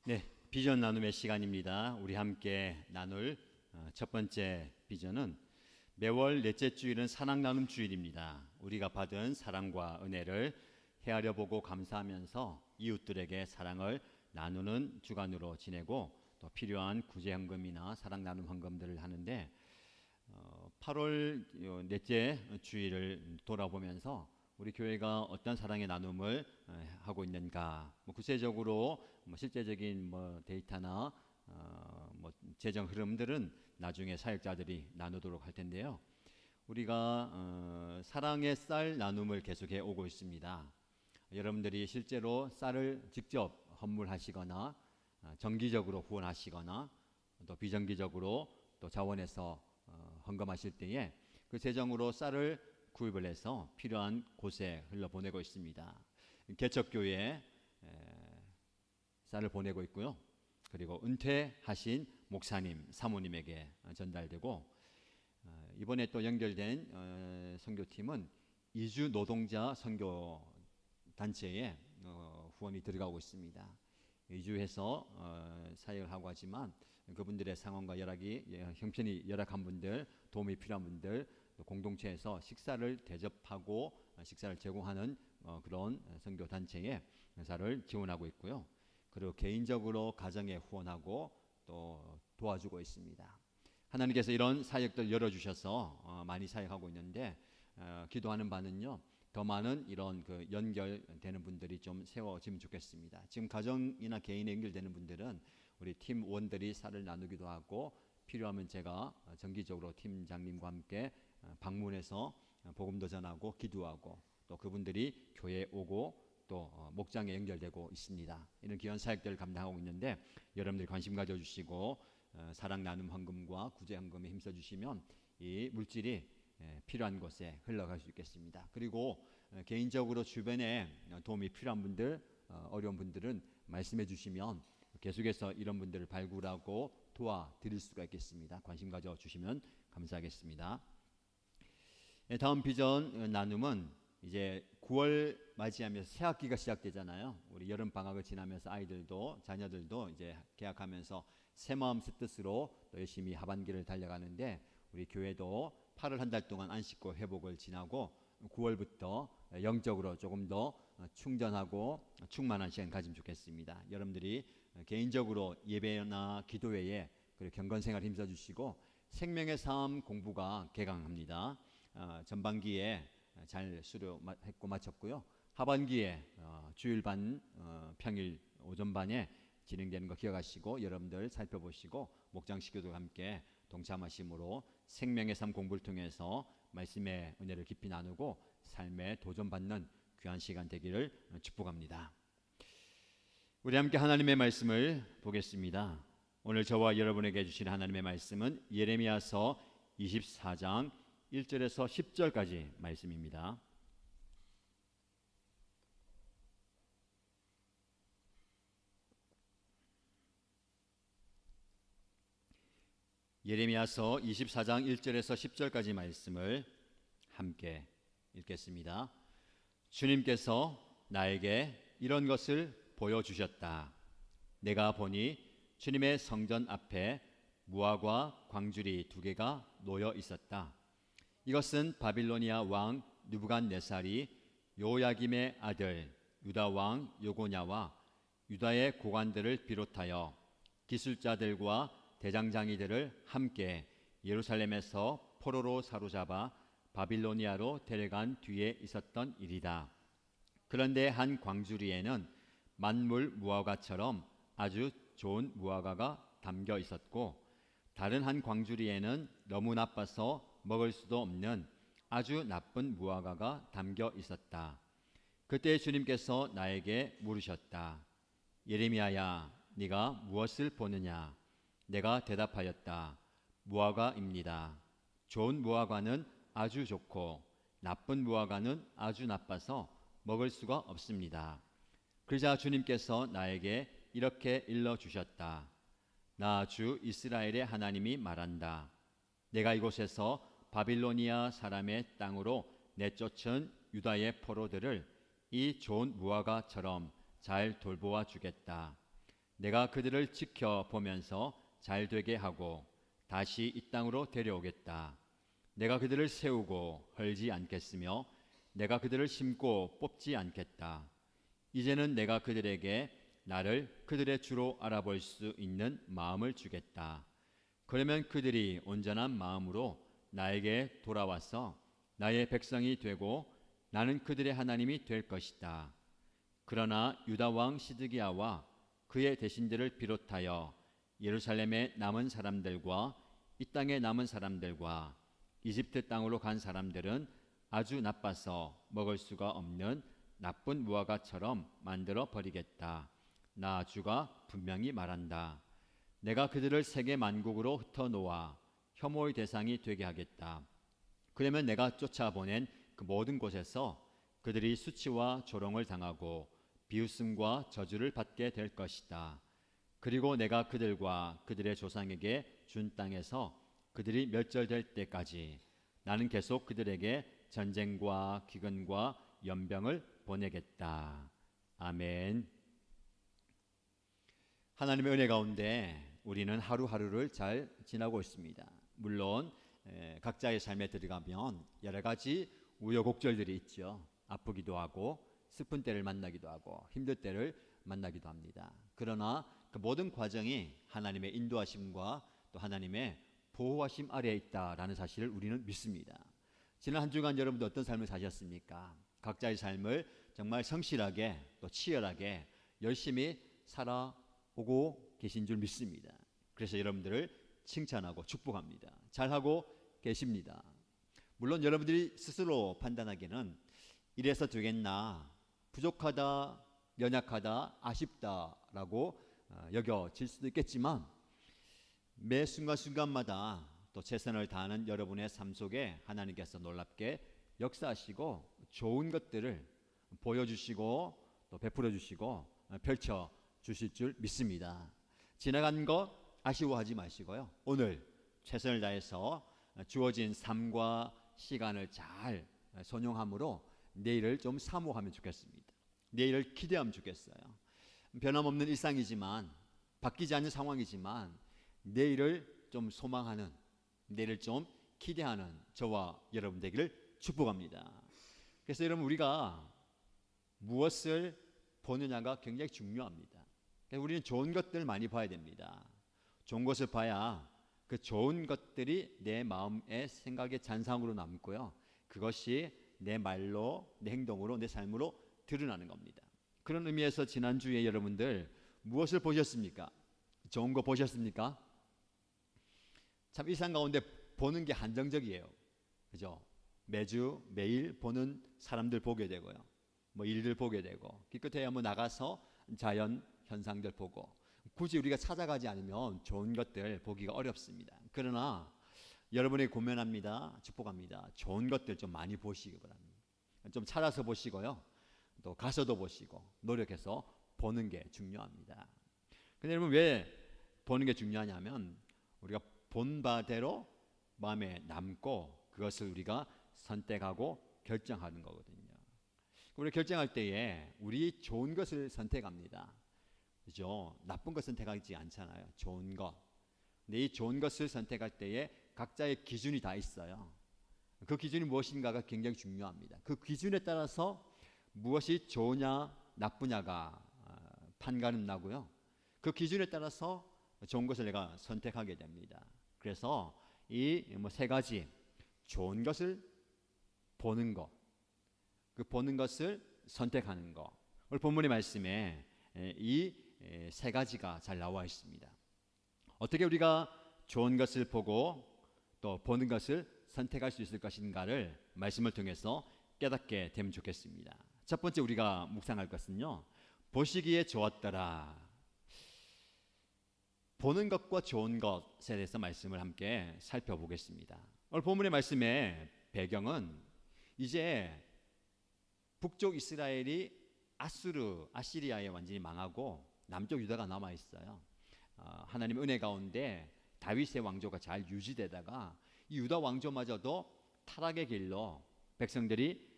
네, 비전 나눔의 시간입니다. 우리 함께 나눌 첫 번째 비전은 매월 넷째 주일은 사랑 나눔 주일입니다. 우리가 받은 사랑과 은혜를 헤아려 보고 감사하면서 이웃들에게 사랑을 나누는 주간으로 지내고 또 필요한 구제 헌금이나 사랑 나눔 헌금들을 하는데 8월 넷째 주일을 돌아보면서 우리 교회가 어떤 사랑의 나눔을 하고 있는가, 구체적으로 실제적인 데이터나 재정 흐름들은 나중에 사역자들이 나누도록 할 텐데요. 우리가 사랑의 쌀 나눔을 계속해 오고 있습니다. 여러분들이 실제로 쌀을 직접 헌물하시거나 정기적으로 후원하시거나 또 비정기적으로 또 자원해서 헌금하실 때에 그 재정으로 쌀을 구입을 해서 필요한 곳에 흘러보내고 있습니다. 개척교회에 쌀을 보내고 있고요. 그리고 은퇴하신 목사님, 사모님에게 전달되고, 이번에 또 연결된 선교팀은 이주 노동자 선교단체에 후원이 들어가고 있습니다. 이주해서 사역을 하고 하지만 그분들의 상황과 형편이 열악한 분들, 도움이 필요한 분들, 공동체에서 식사를 대접하고 식사를 제공하는 그런 선교단체에 사를 지원하고 있고요. 그리고 개인적으로 가정에 후원하고 또 도와주고 있습니다. 하나님께서 이런 사역들 열어주셔서 많이 사역하고 있는데, 기도하는 바는요, 더 많은 이런 연결되는 분들이 좀 세워지면 좋겠습니다. 지금 가정이나 개인에 연결되는 분들은 우리 팀원들이 쌀을 나누기도 하고, 필요하면 제가 정기적으로 팀장님과 함께 방문해서 복음도 전하고 기도하고, 또 그분들이 교회에 오고 또 목장에 연결되고 있습니다. 이런 귀한 사역들을 감당하고 있는데, 여러분들이 관심 가져주시고 사랑 나눔 헌금과 구제 헌금에 힘써주시면 이 물질이 필요한 곳에 흘러갈 수 있겠습니다. 그리고 개인적으로 주변에 도움이 필요한 분들, 어려운 분들은 말씀해 주시면 계속해서 이런 분들을 발굴하고 도와드릴 수가 있겠습니다. 관심 가져주시면 감사하겠습니다. 다음 비전 나눔은 이제 9월 맞이하면서 새 학기가 시작되잖아요. 우리 여름 방학을 지나면서 자녀들도 이제 개학하면서 새 마음 새 뜻으로 또 열심히 하반기를 달려가는데, 우리 교회도 8월 한 달 동안 안식고 회복을 지나고 9월부터 영적으로 조금 더 충전하고 충만한 시간 가지면 좋겠습니다. 여러분들이 개인적으로 예배나 기도회에 그리고 경건생활 힘써주시고, 생명의 삶 공부가 개강합니다. 전반기에 잘 수료했고 마쳤고요. 하반기에 주일반 평일 오전반에 진행되는 거 기억하시고 여러분들 살펴보시고 목장식교도 함께 동참하심으로 생명의 삶 공부를 통해서 말씀의 은혜를 깊이 나누고 삶에 도전받는 귀한 시간 되기를 축복합니다. 우리 함께 하나님의 말씀을 보겠습니다. 오늘 저와 여러분에게 주신 하나님의 말씀은 예레미야서 24장 1절에서 10절까지 말씀입니다. 예레미야서 24장 1절에서 10절까지 말씀을 함께 읽겠습니다. 주님께서 나에게 이런 것을 보여주셨다. 내가 보니 주님의 성전 앞에 무화과 광주리 2개가 놓여 있었다. 이것은 바빌로니아 왕 느부갓네살이 요야김의 아들 유다 왕 요고냐와 유다의 고관들을 비롯하여 기술자들과 대장장이들을 함께 예루살렘에서 포로로 사로잡아 바빌로니아로 데려간 뒤에 있었던 일이다. 그런데 한 광주리에는 만물 무화과처럼 아주 좋은 무화과가 담겨 있었고, 다른 한 광주리에는 너무 나빠서 먹을 수도 없는 아주 나쁜 무화과가 담겨 있었다. 그때 주님께서 나에게 물으셨다. 예레미야야, 네가 무엇을 보느냐? 내가 대답하였다. 무화과입니다. 좋은 무화과는 아주 좋고 나쁜 무화과는 아주 나빠서 먹을 수가 없습니다. 그러자 주님께서 나에게 이렇게 일러주셨다. 나 주 이스라엘의 하나님이 말한다. 내가 이곳에서 바빌로니아 사람의 땅으로 내쫓은 유다의 포로들을 이 좋은 무화과처럼 잘 돌보아 주겠다. 내가 그들을 지켜보면서 잘 되게 하고 다시 이 땅으로 데려오겠다. 내가 그들을 세우고 헐지 않겠으며 내가 그들을 심고 뽑지 않겠다. 이제는 내가 그들에게 나를 그들의 주로 알아볼 수 있는 마음을 주겠다. 그러면 그들이 온전한 마음으로 나에게 돌아와서 나의 백성이 되고 나는 그들의 하나님이 될 것이다. 그러나 유다 왕 시드기야와 그의 대신들을 비롯하여 예루살렘에 남은 사람들과 이 땅에 남은 사람들과 이집트 땅으로 간 사람들은 아주 나빠서 먹을 수가 없는 나쁜 무화과처럼 만들어 버리겠다. 나 주가 분명히 말한다. 내가 그들을 세계 만국으로 흩어놓아 혐오의 대상이 되게 하겠다. 그러면 내가 쫓아보낸 그 모든 곳에서 그들이 수치와 조롱을 당하고 비웃음과 저주를 받게 될 것이다. 그리고 내가 그들과 그들의 조상에게 준 땅에서 그들이 멸절될 때까지 나는 계속 그들에게 전쟁과 기근과 연병을 보내겠다. 아멘. 하나님의 은혜 가운데 우리는 하루하루를 잘 지나고 있습니다. 물론 각자의 삶에 들어가면 여러 가지 우여곡절들이 있죠. 아프기도 하고 슬픈 때를 만나기도 하고 힘들 때를 만나기도 합니다. 그러나 그 모든 과정이 하나님의 인도하심과 또 하나님의 보호하심 아래에 있다라는 사실을 우리는 믿습니다. 지난 한 주간 여러분들 어떤 삶을 사셨습니까? 각자의 삶을 정말 성실하게 또 치열하게 열심히 살아오고 계신 줄 믿습니다. 그래서 여러분들을 칭찬하고 축복합니다. 잘하고 계십니다. 물론 여러분들이 스스로 판단하기에는 이래서 되겠나, 부족하다, 연약하다, 아쉽다라고 여겨질 수도 있겠지만 매 순간순간마다 또 최선을 다하는 여러분의 삶 속에 하나님께서 놀랍게 역사하시고 좋은 것들을 보여주시고 또 베풀어 주시고 펼쳐 주실 줄 믿습니다. 지나간 것 아쉬워하지 마시고요. 오늘 최선을 다해서 주어진 삶과 시간을 잘 선용함으로 내일을 좀 사모하면 좋겠습니다. 내일을 기대하면 좋겠어요. 변함없는 일상이지만 바뀌지 않는 상황이지만 내일을 좀 소망하는, 내일을 좀 기대하는 저와 여러분 되기를 축복합니다. 그래서 여러분 우리가 무엇을 보느냐가 굉장히 중요합니다. 우리는 좋은 것들을 많이 봐야 됩니다. 좋은 것을 봐야 그 좋은 것들이 내 마음의 생각의 잔상으로 남고요. 그것이 내 말로, 내 행동으로, 내 삶으로 드러나는 겁니다. 그런 의미에서 지난주에 여러분들 무엇을 보셨습니까? 좋은 거 보셨습니까? 참 일상 가운데 보는 게 한정적이에요. 그죠? 매주 매일 보는 사람들 보게 되고요. 뭐 일들 보게 되고 기껏해야 뭐 나가서 자연 현상들 보고 굳이 우리가 찾아가지 않으면 좋은 것들 보기가 어렵습니다. 그러나 여러분이 고면합니다. 축복합니다. 좋은 것들 좀 많이 보시기 바랍니다. 좀 찾아서 보시고요. 또 가서도 보시고 노력해서 보는 게 중요합니다. 근데 여러분 왜 보는 게 중요하냐면 우리가 본 바대로 마음에 남고 그것을 우리가 선택하고 결정하는 거거든요. 우리 결정할 때에 우리 좋은 것을 선택합니다. 그죠? 나쁜 것 선택하지 않잖아요. 좋은 것. 근데 이 좋은 것을 선택할 때에 각자의 기준이 다 있어요. 그 기준이 무엇인가가 굉장히 중요합니다. 그 기준에 따라서 무엇이 좋으냐 나쁘냐가 판가름 나고요. 그 기준에 따라서 좋은 것을 내가 선택하게 됩니다. 그래서 이 세 가지 좋은 것을 보는 것, 그 보는 것을 선택하는 것. 오늘 본문의 말씀에 이 세 가지가 잘 나와 있습니다. 어떻게 우리가 좋은 것을 보고 또 보는 것을 선택할 수 있을 것인가를 말씀을 통해서 깨닫게 되면 좋겠습니다. 첫 번째 우리가 묵상할 것은요. 보시기에 좋았더라. 보는 것과 좋은 것에 대해서 말씀을 함께 살펴보겠습니다. 오늘 본문의 말씀의 배경은 이제 북쪽 이스라엘이 아시리아에 완전히 망하고 남쪽 유다가 남아 있어요. 하나님의 은혜 가운데 다윗의 왕조가 잘 유지되다가 이 유다 왕조마저도 타락의 길로 백성들이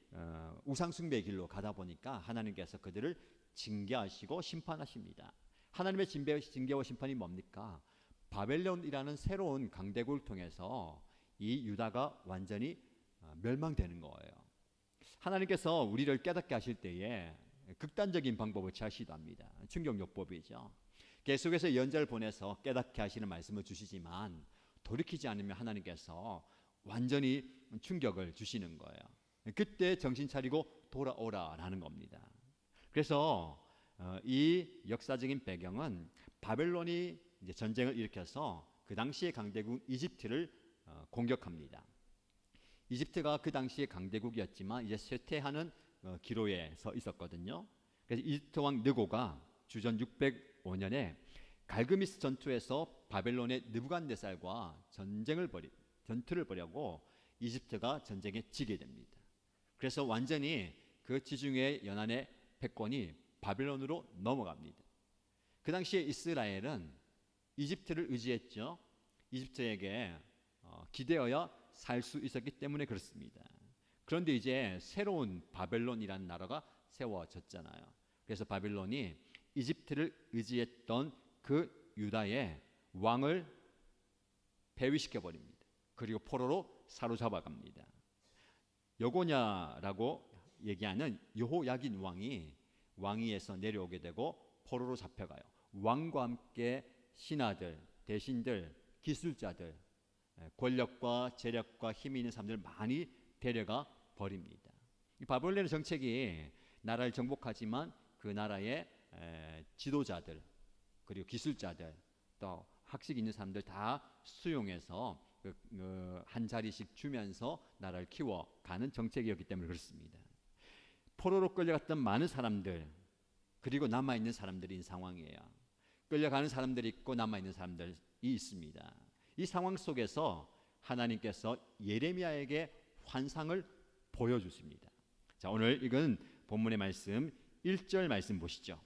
우상 숭배의 길로 가다 보니까 하나님께서 그들을 징계하시고 심판하십니다. 하나님의 징계와 심판이 뭡니까? 바벨론이라는 새로운 강대국을 통해서 이 유다가 완전히 멸망되는 거예요. 하나님께서 우리를 깨닫게 하실 때에 극단적인 방법을 취하시기도 합니다. 충격요법이죠. 계속해서 예언자를 보내서 깨닫게 하시는 말씀을 주시지만 돌이키지 않으면 하나님께서 완전히 충격을 주시는 거예요. 그때 정신 차리고 돌아오라라는 겁니다. 그래서 이 역사적인 배경은 바벨론이 이제 전쟁을 일으켜서 그 당시의 강대국 이집트를 공격합니다. 이집트가 그 당시의 강대국이었지만 이제 쇠퇴하는 기로에 서 있었거든요. 그래서 이집트 왕 느고가 주전 605년에 갈그미스 전투에서 바벨론의 느부갓네살과 전투를 벌이고 이집트가 전쟁에 지게 됩니다. 그래서 완전히 그 지중해 연안의 패권이 바벨론으로 넘어갑니다. 그 당시에 이스라엘은 이집트를 의지했죠. 이집트에게 기대어야 살 수 있었기 때문에 그렇습니다. 그런데 이제 새로운 바벨론이라는 나라가 세워졌잖아요. 그래서 바벨론이 이집트를 의지했던 그 유다의 왕을 폐위시켜 버립니다. 그리고 포로로 사로잡아 갑니다. 여고냐라고 얘기하는 여호야긴 왕이 왕위에서 내려오게 되고 포로로 잡혀가요. 왕과 함께 신하들, 대신들, 기술자들, 권력과 재력과 힘이 있는 사람들 많이 데려가 버립니다. 이 바벨론의 정책이 나라를 정복하지만 그 나라의 지도자들 그리고 기술자들 또 학식 있는 사람들 다 수용해서 한 자리씩 주면서 나라를 키워가는 정책이었기 때문에 그렇습니다. 포로로 끌려갔던 많은 사람들 그리고 남아있는 사람들인 상황이에요. 끌려가는 사람들이 있고 남아있는 사람들이 있습니다. 이 상황 속에서 하나님께서 예레미야에게 환상을 보여주십니다. 자, 오늘 이건 본문의 말씀 1절 말씀 보시죠.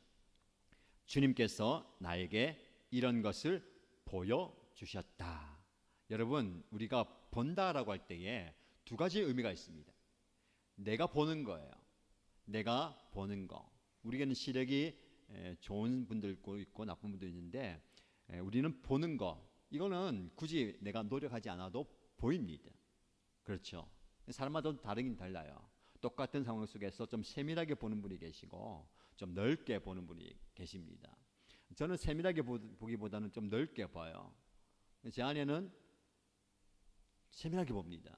주님께서 나에게 이런 것을 보여주셨다. 여러분, 우리가 본다라고 할 때에 두 가지 의미가 있습니다. 내가 보는 거예요. 내가 보는 거. 우리에게는 시력이 좋은 분들도 있고 나쁜 분도 있는데 우리는 보는 거. 이거는 굳이 내가 노력하지 않아도 보입니다. 그렇죠. 사람마다 다르긴 달라요. 똑같은 상황 속에서 좀 세밀하게 보는 분이 계시고 좀 넓게 보는 분이 계십니다. 저는 세밀하게 보기보다는 좀 넓게 봐요. 제 아내는 세밀하게 봅니다.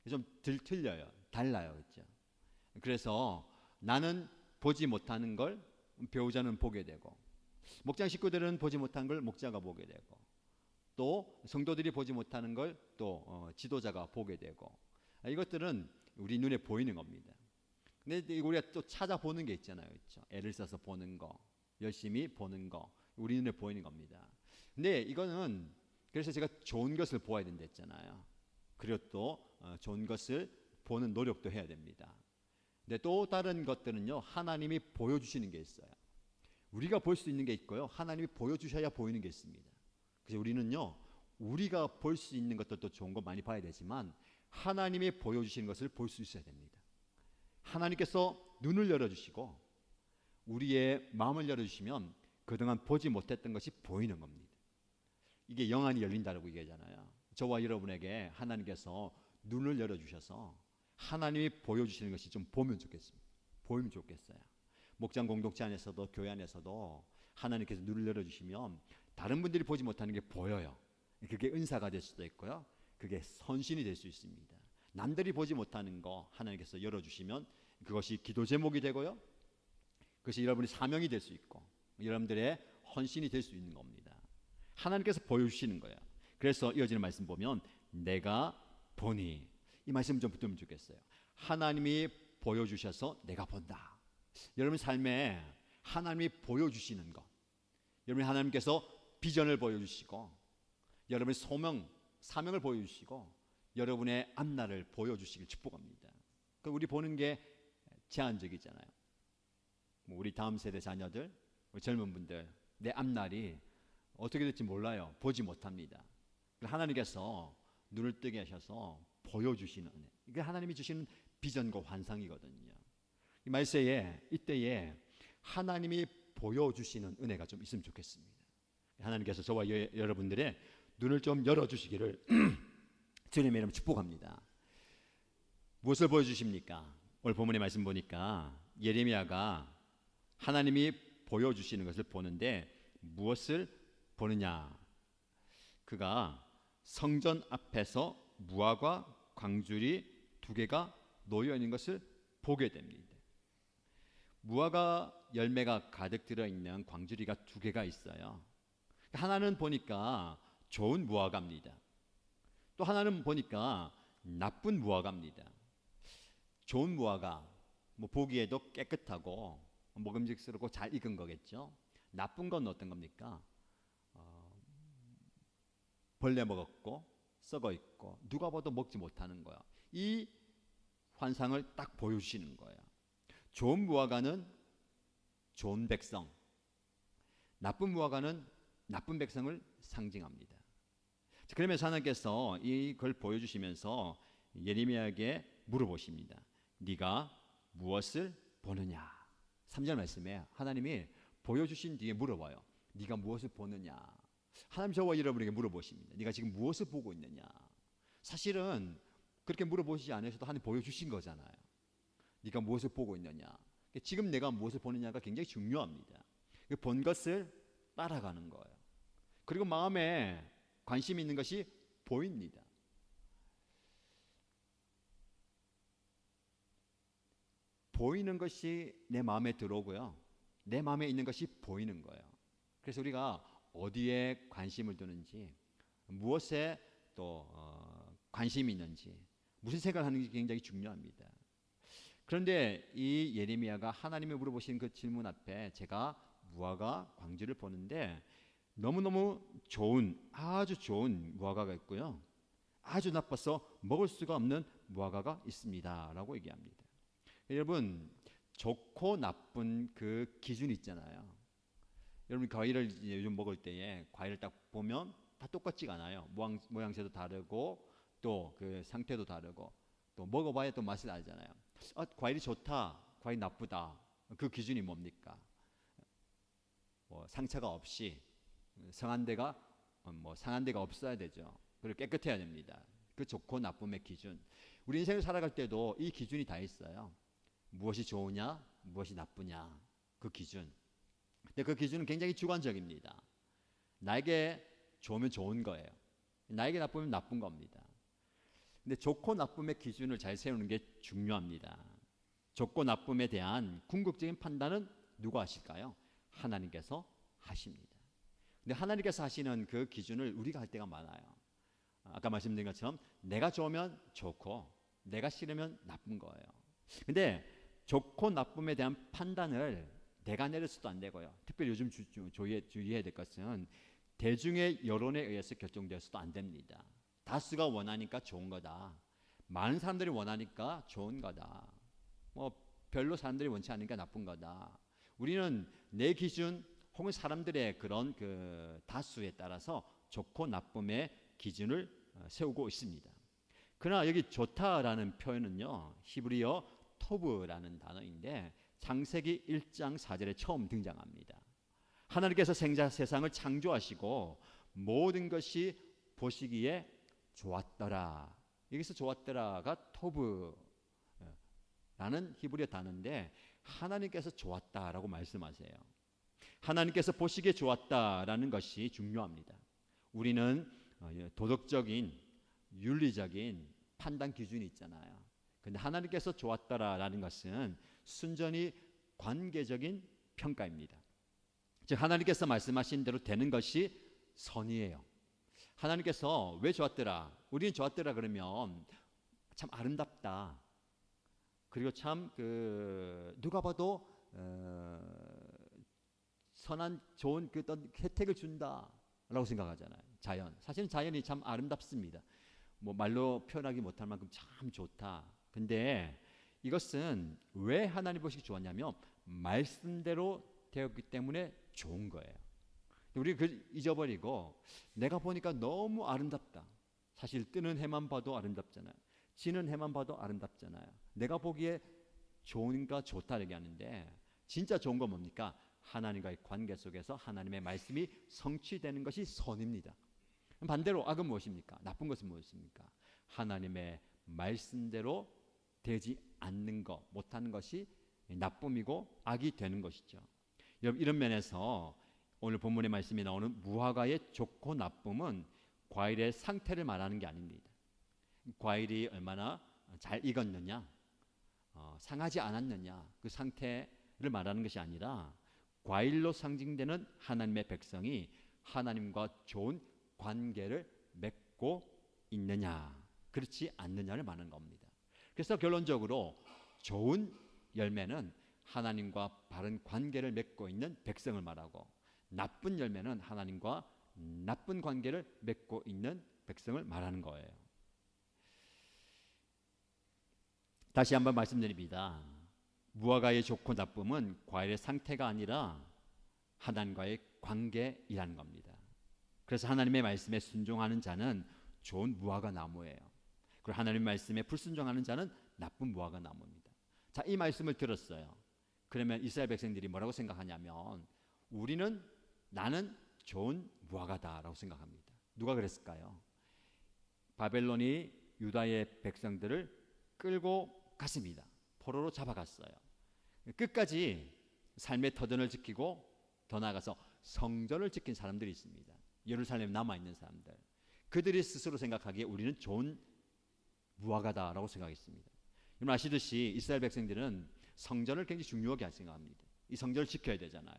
좀 틀려요. 달라요. 그렇죠? 그래서 나는 보지 못하는 걸 배우자는 보게 되고 목장 식구들은 보지 못한 걸 목자가 보게 되고 또 성도들이 보지 못하는 걸 또 지도자가 보게 되고 이것들은 우리 눈에 보이는 겁니다. 근데 우리가 또 찾아보는 게 있잖아요. 그렇죠? 애를 써서 보는 거, 열심히 보는 거, 우리 눈에 보이는 겁니다. 근데 이거는 그래서 제가 좋은 것을 보아야 된다 했잖아요. 그리고 또 좋은 것을 보는 노력도 해야 됩니다. 근데 또 다른 것들은요, 하나님이 보여주시는 게 있어요. 우리가 볼 수 있는 게 있고요, 하나님이 보여주셔야 보이는 게 있습니다. 그래서 우리는요, 우리가 볼 수 있는 것들도 좋은 거 많이 봐야 되지만 하나님이 보여주시는 것을 볼 수 있어야 됩니다. 하나님께서 눈을 열어주시고 우리의 마음을 열어주시면 그동안 보지 못했던 것이 보이는 겁니다. 이게 영안이 열린다고 얘기하잖아요. 저와 여러분에게 하나님께서 눈을 열어주셔서 하나님이 보여주시는 것이 좀 보면 좋겠습니다. 보이면 좋겠어요. 목장 공동체 안에서도 교회 안에서도 하나님께서 눈을 열어주시면 다른 분들이 보지 못하는 게 보여요. 그게 은사가 될 수도 있고요. 그게 선신이 될 수 있습니다. 남들이 보지 못하는 거 하나님께서 열어주시면 그것이 기도 제목이 되고요. 그것이 여러분의 사명이 될 수 있고 여러분들의 헌신이 될 수 있는 겁니다. 하나님께서 보여주시는 거예요. 그래서 이어지는 말씀 보면 내가 보니 이 말씀 좀 붙으면 좋겠어요. 하나님이 보여주셔서 내가 본다. 여러분 삶에 하나님이 보여주시는 것, 여러분 하나님께서 비전을 보여주시고 여러분의 소명, 사명을 보여주시고 여러분의 앞날을 보여주시길 축복합니다. 우리 보는 게 제한적이잖아요. 우리 다음 세대 자녀들, 우리 젊은 분들, 내 앞날이 어떻게 될지 몰라요. 보지 못합니다. 하나님께서 눈을 뜨게 하셔서 보여주시는 은혜. 이게 하나님이 주시는 비전과 환상이거든요. 이 말세에 이때에 하나님이 보여주시는 은혜가 좀 있으면 좋겠습니다. 하나님께서 저와 여러분들의 눈을 좀 열어주시기를 주님의 이름으로 축복합니다. 무엇을 보여주십니까? 오늘 본문의 말씀 보니까 예레미야가 하나님이 보여주시는 것을 보는데 무엇을 보느냐? 그가 성전 앞에서 무화과 광주리 2개가 놓여 있는 것을 보게 됩니다. 무화과 열매가 가득 들어있는 광주리가 2개가 있어요. 하나는 보니까 좋은 무화과입니다. 또 하나는 보니까 나쁜 무화과입니다. 좋은 무화과, 보기에도 깨끗하고 먹음직스럽고 잘 익은 거겠죠. 나쁜 건 어떤 겁니까? 벌레 먹었고 썩어 있고 누가 봐도 먹지 못하는 거야. 이 환상을 딱 보여주시는 거예요. 좋은 무화과는 좋은 백성, 나쁜 무화과는 나쁜 백성을 상징합니다. 그러면서 하나님께서 이걸 보여주시면서 예레미야에게 물어보십니다. 네가 무엇을 보느냐? 3절 말씀에 하나님이 보여주신 뒤에 물어봐요. 네가 무엇을 보느냐? 하나님 저와 여러분에게 물어보십니다. 네가 지금 무엇을 보고 있느냐? 사실은 그렇게 물어보시지 않으셔도 하나님 보여주신 거잖아요. 네가 무엇을 보고 있느냐? 지금 내가 무엇을 보느냐가 굉장히 중요합니다. 본 것을 따라가는 거예요. 그리고 마음에 관심 있는 것이 보입니다. 보이는 것이 내 마음에 들어오고요. 내 마음에 있는 것이 보이는 거예요. 그래서 우리가 어디에 관심을 두는지, 무엇에 또 관심이 있는지, 무슨 생각을 하는지 굉장히 중요합니다. 그런데 이 예레미야가 하나님이 물어보신 그 질문 앞에 제가 무화과 광주를 보는데 너무너무 좋은, 아주 좋은 무화과가 있고요. 아주 나빠서 먹을 수가 없는 무화과가 있습니다 라고 얘기합니다. 여러분, 좋고 나쁜 그 기준이 있잖아요. 여러분 과일을 요즘 먹을 때에 과일을 딱 보면 다 똑같지가 않아요. 모양새도 다르고 또 그 상태도 다르고 또 먹어봐야 또 맛을 알잖아요. 과일이 좋다, 과일 나쁘다. 그 기준이 뭡니까? 상처가 없이 상한 데가 상한 데가 없어야 되죠. 그리고 깨끗해야 됩니다. 그 좋고 나쁨의 기준. 우리 인생을 살아갈 때도 이 기준이 다 있어요. 무엇이 좋으냐, 무엇이 나쁘냐, 그 기준. 근데 그 기준은 굉장히 주관적입니다. 나에게 좋으면 좋은 거예요. 나에게 나쁘면 나쁜 겁니다. 근데 좋고 나쁨의 기준을 잘 세우는 게 중요합니다. 좋고 나쁨에 대한 궁극적인 판단은 누가 하실까요? 하나님께서 하십니다. 근데 하나님께서 하시는 그 기준을 우리가 할 때가 많아요. 아까 말씀드린 것처럼 내가 좋으면 좋고 내가 싫으면 나쁜 거예요. 근데 좋고 나쁨에 대한 판단을 내가 내릴 수도 안 되고요. 특별히 요즘 주의해야 될 것은 대중의 여론에 의해서 결정되어서도 안 됩니다. 다수가 원하니까 좋은 거다. 많은 사람들이 원하니까 좋은 거다. 별로 사람들이 원치 않으니까 나쁜 거다. 우리는 내 기준 혹은 사람들의 그런 그 다수에 따라서 좋고 나쁨의 기준을 세우고 있습니다. 그러나 여기 좋다라는 표현은요, 히브리어 토브라는 단어인데 창세기 1장 4절에 처음 등장합니다. 하나님께서 세상을 창조하시고 모든 것이 보시기에 좋았더라. 여기서 좋았더라가 토브라는 히브리어 단어인데 하나님께서 좋았다라고 말씀하세요. 하나님께서 보시기에 좋았다라는 것이 중요합니다. 우리는 도덕적인, 윤리적인 판단 기준이 있잖아요. 근데 하나님께서 좋았다라는 것은 순전히 관계적인 평가입니다. 즉 하나님께서 말씀하신 대로 되는 것이 선이에요. 하나님께서 왜 좋았더라? 우리는 좋았더라 그러면 참 아름답다. 그리고 참 누가 봐도 선한 좋은 그 어떤 혜택을 준다라고 생각하잖아요. 자연. 사실은 자연이 참 아름답습니다. 말로 표현하기 못할 만큼 참 좋다. 근데 이것은 왜 하나님 보시기 좋았냐면 말씀대로 되었기 때문에 좋은 거예요. 우리 그걸 잊어버리고 내가 보니까 너무 아름답다. 사실 뜨는 해만 봐도 아름답잖아요. 지는 해만 봐도 아름답잖아요. 내가 보기에 좋은가 좋다 얘기하는데 진짜 좋은 건 뭡니까? 하나님과의 관계 속에서 하나님의 말씀이 성취되는 것이 선입니다. 반대로 악은 무엇입니까? 나쁜 것은 무엇입니까? 하나님의 말씀대로 되지 않는 것, 못하는 것이 나쁨이고 악이 되는 것이죠. 여러분, 이런 면에서 오늘 본문의 말씀이 나오는 무화과의 좋고 나쁨은 과일의 상태를 말하는 게 아닙니다. 과일이 얼마나 잘 익었느냐, 상하지 않았느냐, 그 상태를 말하는 것이 아니라 과일로 상징되는 하나님의 백성이 하나님과 좋은 관계를 맺고 있느냐, 그렇지 않느냐를 말하는 겁니다. 그래서 결론적으로 좋은 열매는 하나님과 바른 관계를 맺고 있는 백성을 말하고, 나쁜 열매는 하나님과 나쁜 관계를 맺고 있는 백성을 말하는 거예요. 다시 한번 말씀드립니다. 무화과의 좋고 나쁨은 과일의 상태가 아니라 하나님과의 관계이라는 겁니다. 그래서 하나님의 말씀에 순종하는 자는 좋은 무화과 나무예요. 그리고 하나님의 말씀에 불순종하는 자는 나쁜 무화과 나무입니다. 자, 이 말씀을 들었어요. 그러면 이스라엘 백성들이 뭐라고 생각하냐면, 나는 좋은 무화과다라고 생각합니다. 누가 그랬을까요? 바벨론이 유다의 백성들을 끌고 갔습니다. 포로로 잡아갔어요. 끝까지 삶의 터전을 지키고 더 나아가서 성전을 지킨 사람들이 있습니다. 예루살렘에 남아있는 사람들. 그들이 스스로 생각하기에 우리는 좋은 무화과다라고 생각했습니다. 여러분 아시듯이 이스라엘 백성들은 성전을 굉장히 중요하게 생각합니다. 이 성전을 지켜야 되잖아요.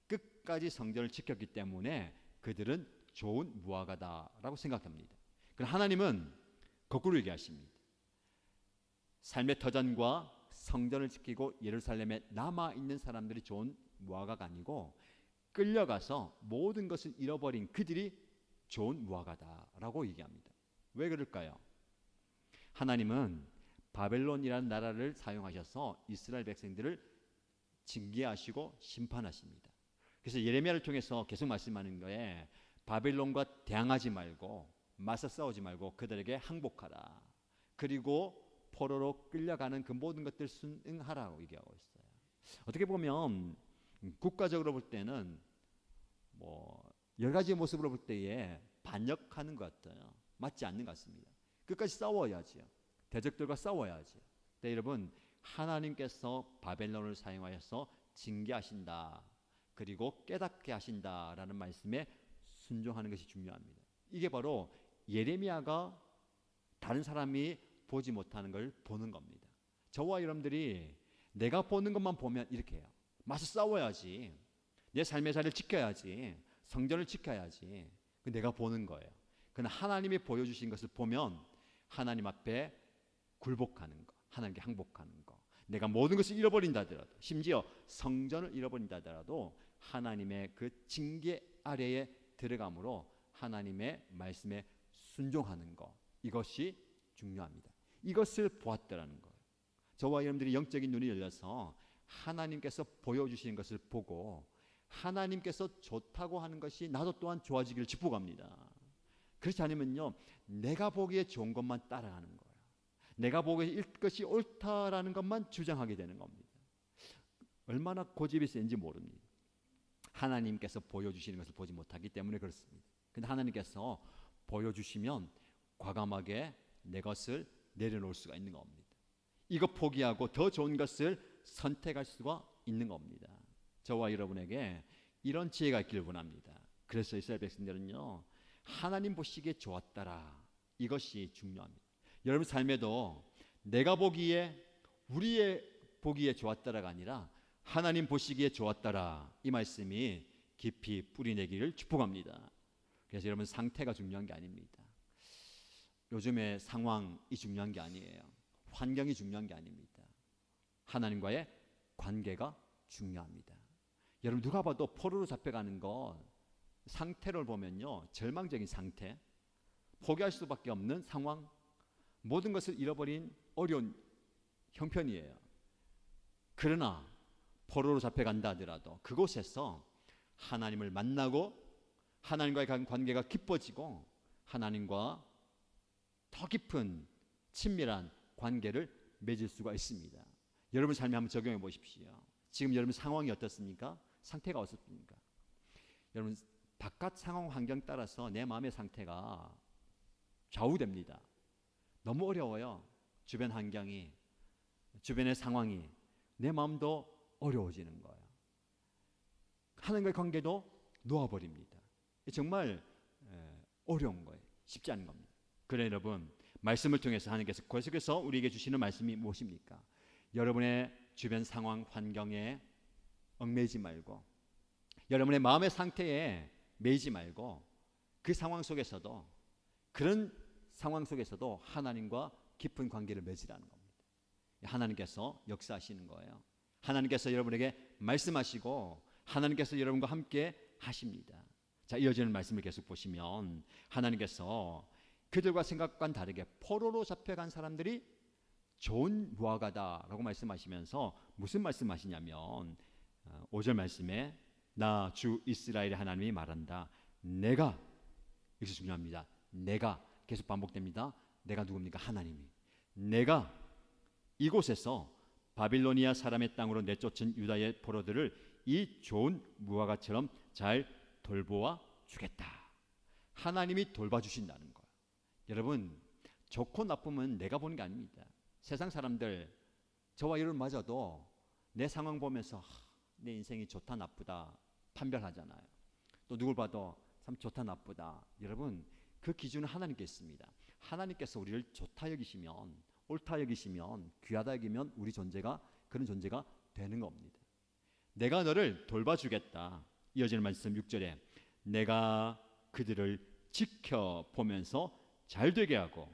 끝까지 성전을 지켰기 때문에 그들은 좋은 무화과다라고 생각합니다. 그러나 하나님은 거꾸로 얘기하십니다. 삶의 터전과 성전을 지키고 예루살렘에 남아있는 사람들이 좋은 무화과가 아니고, 끌려가서 모든 것을 잃어버린 그들이 좋은 무화과다라고 얘기합니다. 왜 그럴까요? 하나님은 바벨론이라는 나라를 사용하셔서 이스라엘 백성들을 징계하시고 심판하십니다. 그래서 예레미야를 통해서 계속 말씀하는 거에, 바벨론과 대항하지 말고 맞서 싸우지 말고 그들에게 항복하라. 그리고 포로로 끌려가는 그 모든 것들 순응하라고 얘기하고 있어요. 어떻게 보면 국가적으로 볼 때는 여러 가지 모습으로 볼 때에 반역하는 것 같아요. 맞지 않는 것 같습니다. 끝까지 싸워야지요. 대적들과 싸워야지. 네, 여러분, 하나님께서 바벨론을 사용하여서 징계하신다, 그리고 깨닫게 하신다라는 말씀에 순종하는 것이 중요합니다. 이게 바로 예레미야가 다른 사람이 보지 못하는 걸 보는 겁니다. 저와 여러분들이 내가 보는 것만 보면 이렇게 해요. 맞서 싸워야지. 내 삶의 자리를 지켜야지. 성전을 지켜야지. 그 내가 보는 거예요. 그러나 하나님이 보여주신 것을 보면 하나님 앞에 굴복하는 거, 하나님께 항복하는 거, 내가 모든 것을 잃어버린다 하더라도, 심지어 성전을 잃어버린다 하더라도 하나님의 그 징계 아래에 들어감으로 하나님의 말씀에 순종하는 거, 이것이 중요합니다. 이것을 보았더라는 거예요. 저와 여러분들이 영적인 눈이 열려서 하나님께서 보여주시는 것을 보고 하나님께서 좋다고 하는 것이 나도 또한 좋아지기를 축복합니다. 그렇지 않으면요, 내가 보기에 좋은 것만 따라가는 거예요. 내가 보기에 이것이 옳다라는 것만 주장하게 되는 겁니다. 얼마나 고집이 센지 모릅니다. 하나님께서 보여주시는 것을 보지 못하기 때문에 그렇습니다. 근데 하나님께서 보여주시면 과감하게 내 것을 내려놓을 수가 있는 겁니다. 이거 포기하고 더 좋은 것을 선택할 수가 있는 겁니다. 저와 여러분에게 이런 지혜가 있기를 원합니다. 그래서 이스라엘 백성들은요, 하나님 보시기에 좋았더라, 이것이 중요합니다. 여러분 삶에도 내가 보기에, 우리의 보기에 좋았더라가 아니라 하나님 보시기에 좋았더라, 이 말씀이 깊이 뿌리내기를 축복합니다. 그래서 여러분 상태가 중요한 게 아닙니다. 요즘의 상황이 중요한 게 아니에요. 환경이 중요한 게 아닙니다. 하나님과의 관계가 중요합니다. 여러분 누가 봐도 포로로 잡혀가는 것 상태를 보면요, 절망적인 상태, 포기할 수밖에 없는 상황, 모든 것을 잃어버린 어려운 형편이에요. 그러나 포로로 잡혀간다 하더라도 그곳에서 하나님을 만나고 하나님과의 관계가 깊어지고 하나님과 더 깊은 친밀한 관계를 맺을 수가 있습니다. 여러분 삶에 한번 적용해 보십시오. 지금 여러분 상황이 어떻습니까? 상태가 어떻습니까? 여러분, 바깥 상황 환경 따라서 내 마음의 상태가 좌우됩니다. 너무 어려워요. 주변 환경이, 주변의 상황이. 내 마음도 어려워지는 거예요. 하나님과의 관계도 놓아버립니다. 정말 어려운 거예요. 쉽지 않은 겁니다. 그래 여러분, 말씀을 통해서 하나님께서 계속해서 우리에게 주시는 말씀이 무엇입니까? 여러분의 주변 상황 환경에 얽매이지 말고, 여러분의 마음의 상태에 매이지 말고, 그 상황 속에서도, 그런 상황 속에서도 하나님과 깊은 관계를 맺으라는 겁니다. 하나님께서 역사하시는 거예요. 하나님께서 여러분에게 말씀하시고 하나님께서 여러분과 함께 하십니다. 자, 이어지는 말씀을 계속 보시면 하나님께서 그들과 생각과는 다르게 포로로 잡혀간 사람들이 좋은 무화과다라고 말씀하시면서 무슨 말씀하시냐면 5절 말씀에 나 주 이스라엘의 하나님이 말한다. 내가, 여기서 중요합니다. 내가, 계속 반복됩니다. 내가 누굽니까? 하나님이. 내가 이곳에서 바빌로니아 사람의 땅으로 내쫓은 유다의 포로들을 이 좋은 무화과처럼 잘 돌보아 주겠다. 하나님이 돌봐주신다는 거예요. 여러분, 좋고 나쁨은 내가 보는 게 아닙니다. 세상 사람들 저와 이를 맞아도 내 상황 보면서 내 인생이 좋다 나쁘다 판별하잖아요. 또 누굴 봐도 참 좋다 나쁘다. 여러분, 그 기준은 하나님께 있습니다. 하나님께서 우리를 좋다 여기시면, 옳다 여기시면, 귀하다 여기면 우리 존재가 그런 존재가 되는 겁니다. 내가 너를 돌봐주겠다. 이어지는 말씀 6절에 내가 그들을 지켜보면서 잘되게 하고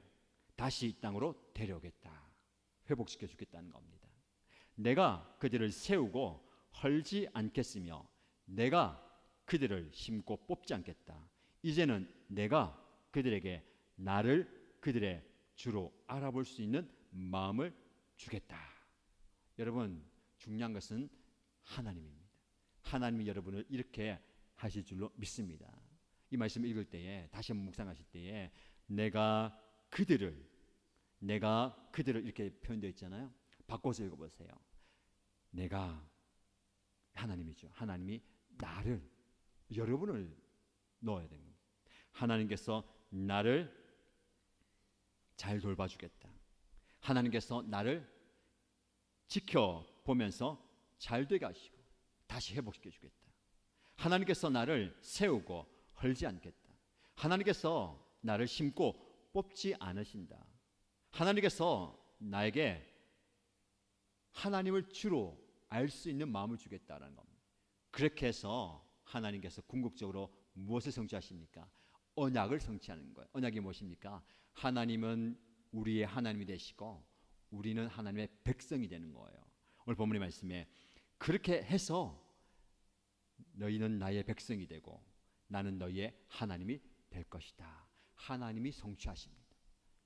다시 이 땅으로 데려오겠다. 회복시켜 주겠다는 겁니다. 내가 그들을 세우고 헐지 않겠으며 내가 그들을 심고 뽑지 않겠다. 이제는 내가 그들에게 나를 그들의 주로 알아볼 수 있는 마음을 주겠다. 여러분, 중요한 것은 하나님입니다. 하나님이 여러분을 이렇게 하실 줄로 믿습니다. 이 말씀을 읽을 때에, 다시 한번 묵상하실 때에 내가 그들을 이렇게 표현되어 있잖아요. 바꿔서 읽어보세요. 내가, 하나님이죠. 하나님이 나를, 여러분을 넣어야 됩니다. 하나님께서 나를 잘 돌봐주겠다. 하나님께서 나를 지켜보면서 잘 되게 하시고 다시 회복시켜 주겠다. 하나님께서 나를 세우고 헐지 않겠다. 하나님께서 나를 심고 뽑지 않으신다. 하나님께서 나에게 하나님을 주로 알 수 있는 마음을 주겠다라는 겁니다. 그렇게 해서 하나님께서 궁극적으로 무엇을 성취하십니까? 언약을 성취하는 거예요. 언약이 무엇입니까? 하나님은 우리의 하나님이 되시고 우리는 하나님의 백성이 되는 거예요. 오늘 본문의 말씀에 그렇게 해서 너희는 나의 백성이 되고 나는 너희의 하나님이 될 것이다. 하나님이 성취하십니다.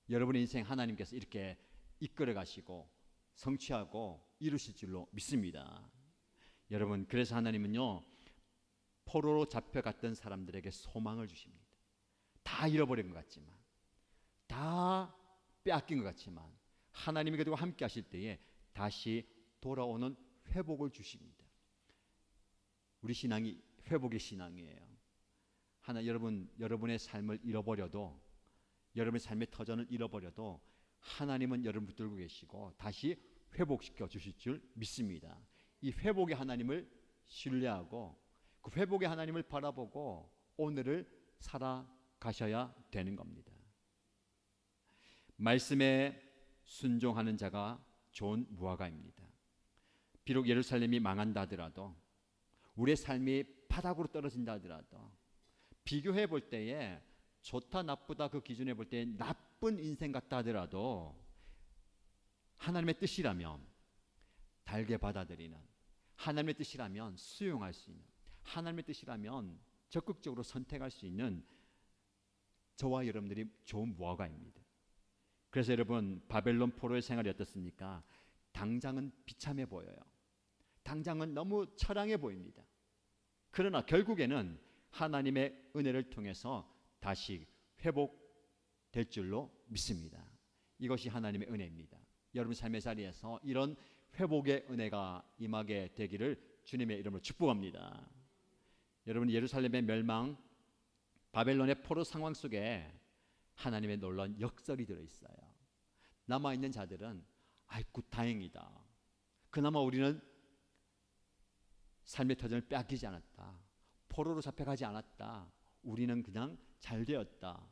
여러분의 인생 하나님께서 이렇게 이끌어 가시고 성취하고 이루실 줄로 믿습니다. 여러분, 그래서 하나님은요, 포로로 잡혀갔던 사람들에게 소망을 주십니다. 다 잃어버린 것 같지만, 다 빼앗긴 것 같지만 하나님이 그들과 함께 하실 때에 다시 돌아오는 회복을 주십니다. 우리 신앙이 회복의 신앙이에요. 여러분의 삶을 잃어버려도, 여러분의 삶의 터전을 잃어버려도 하나님은 여러분 붙들고 계시고 다시 회복시켜 주실 줄 믿습니다. 이 회복의 하나님을 신뢰하고 그 회복의 하나님을 바라보고 오늘을 살아가셔야 되는 겁니다. 말씀에 순종하는 자가 좋은 무화과입니다. 비록 예루살렘이 망한다 하더라도, 우리의 삶이 바닥으로 떨어진다 하더라도, 비교해 볼 때에 좋다 나쁘다 그 기준에 볼 때 나쁜 인생 같다 하더라도 하나님의 뜻이라면 달게 받아들이는, 하나님의 뜻이라면 수용할 수 있는, 하나님의 뜻이라면 적극적으로 선택할 수 있는 저와 여러분들이 좋은 무화과입니다. 그래서 여러분, 바벨론 포로의 생활이 어떻습니까? 당장은 비참해 보여요. 당장은 너무 처량해 보입니다. 그러나 결국에는 하나님의 은혜를 통해서 다시 회복될 줄로 믿습니다. 이것이 하나님의 은혜입니다. 여러분 삶의 자리에서 이런 회복의 은혜가 임하게 되기를 주님의 이름으로 축복합니다. 여러분, 예루살렘의 멸망, 바벨론의 포로 상황 속에 하나님의 놀라운 역설이 들어있어요. 남아있는 자들은 아이고 다행이다. 그나마 우리는 삶의 터전을 빼앗기지 않았다. 포로로 잡혀가지 않았다. 우리는 그냥 잘 되었다.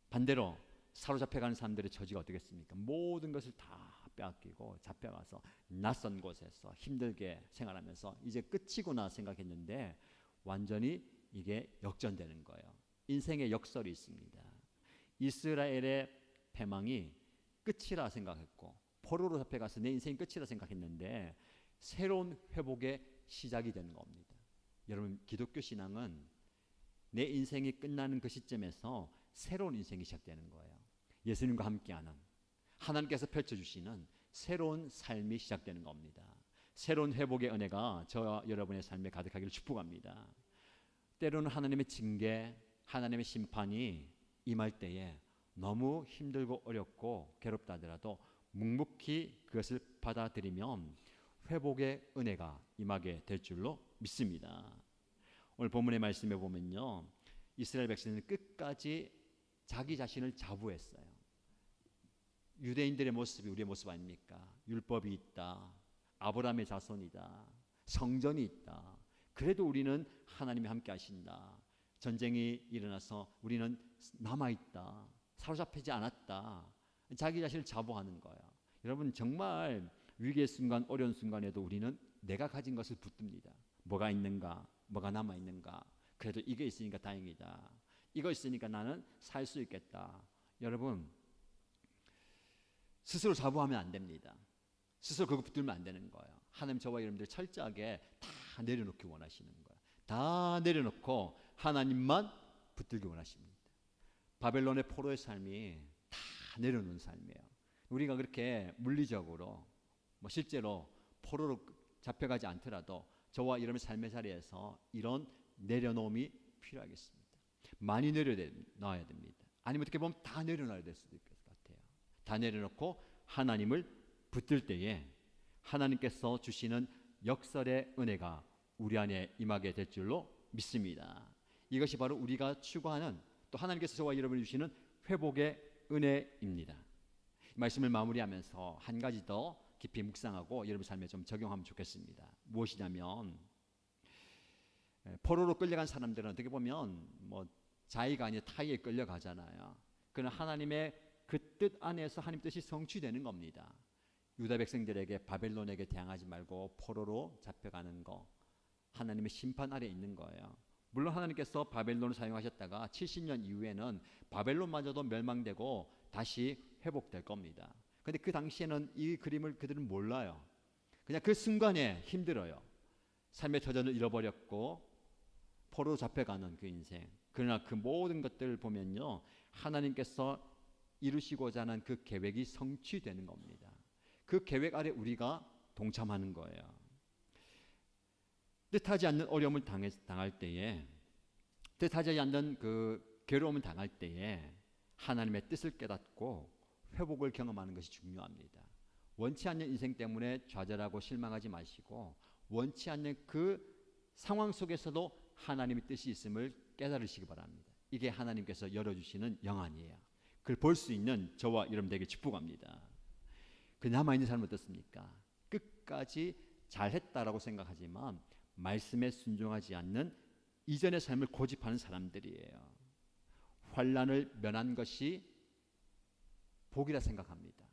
반대로 사로잡혀가는 사람들의 처지가 어떻겠습니까? 모든 것을 다 빼앗기고 잡혀가서 낯선 곳에서 힘들게 생활하면서 이제 끝이구나 생각했는데 완전히 이게 역전되는 거예요. 인생의 역설이 있습니다. 이스라엘의 패망이 끝이라 생각했고 포로로 잡혀가서 내 인생이 끝이라 생각했는데 새로운 회복의 시작이 되는 겁니다. 여러분, 기독교 신앙은 내 인생이 끝나는 그 시점에서 새로운 인생이 시작되는 거예요. 예수님과 함께하는 하나님께서 펼쳐주시는 새로운 삶이 시작되는 겁니다. 새로운 회복의 은혜가 저와 여러분의 삶에 가득하기를 축복합니다. 때로는 하나님의 징계, 하나님의 심판이 임할 때에 너무 힘들고 어렵고 괴롭다 하더라도 묵묵히 그것을 받아들이면 회복의 은혜가 임하게 될 줄로 믿습니다. 오늘 본문의 말씀에 보면요, 이스라엘 백성은 끝까지 자기 자신을 자부했어요. 유대인들의 모습이 우리의 모습 아닙니까? 율법이 있다, 아브라함의 자손이다, 성전이 있다. 그래도 우리는 하나님이 함께 하신다. 전쟁이 일어나서 우리는 남아있다, 사로잡히지 않았다. 자기 자신을 자부하는 거예요. 여러분, 정말 위기의 순간, 어려운 순간에도 우리는 내가 가진 것을 붙듭니다. 뭐가 있는가, 뭐가 남아있는가. 그래도 이게 있으니까 다행이다. 이거 있으니까 나는 살 수 있겠다. 여러분, 스스로 자부하면 안 됩니다. 스스로 그거 붙들면 안 되는 거예요. 하나님 저와 여러분들 철저하게 다 내려놓기 원하시는 거예요. 다 내려놓고 하나님만 붙들기 원하십니다. 바벨론의 포로의 삶이 다 내려놓는 삶이에요. 우리가 그렇게 물리적으로 실제로 포로로 잡혀가지 않더라도 저와 여러분의 삶의 자리에서 이런 내려놓음이 필요하겠습니다. 많이 내려놔야 됩니다. 아니면 어떻게 보면 다 내려놔야 될 수도 있을 것 같아요. 다 내려놓고 하나님을 붙들 때에 하나님께서 주시는 역설의 은혜가 우리 안에 임하게 될 줄로 믿습니다. 이것이 바로 우리가 추구하는, 또 하나님께서 저와 여러분이 주시는 회복의 은혜입니다. 이 말씀을 마무리하면서 한 가지 더 깊이 묵상하고 여러분 삶에 좀 적용하면 좋겠습니다. 무엇이냐면, 포로로 끌려간 사람들은 어떻게 보면 자의가 아니라 타의에 끌려가잖아요. 그러나 하나님의 그 뜻 안에서 하나님 뜻이 성취되는 겁니다. 유다 백성들에게 바벨론에게 대항하지 말고 포로로 잡혀가는 거, 하나님의 심판 아래 있는 거예요. 물론 하나님께서 바벨론을 사용하셨다가 70년 이후에는 바벨론마저도 멸망되고 다시 회복될 겁니다. 그런데 그 당시에는 이 그림을 그들은 몰라요. 그냥 그 순간에 힘들어요. 삶의 터전을 잃어버렸고 포로로 잡혀가는 그 인생. 그러나 그 모든 것들을 보면요, 하나님께서 이루시고자 하는 그 계획이 성취되는 겁니다. 그 계획 아래 우리가 동참하는 거예요. 뜻하지 않는 어려움을 당할 때에, 뜻하지 않는 그 괴로움을 당할 때에 하나님의 뜻을 깨닫고 회복을 경험하는 것이 중요합니다. 원치 않는 인생 때문에 좌절하고 실망하지 마시고, 원치 않는 그 상황 속에서도 하나님의 뜻이 있음을 깨달으시기 바랍니다. 이게 하나님께서 열어주시는 영안이에요. 그걸 볼 수 있는 저와 여러분들에게 축복합니다. 그 남아있는 사람은 어떻습니까? 끝까지 잘했다라고 생각하지만 말씀에 순종하지 않는 이전의 삶을 고집하는 사람들이에요. 환난을 면한 것이 복이라 생각합니다.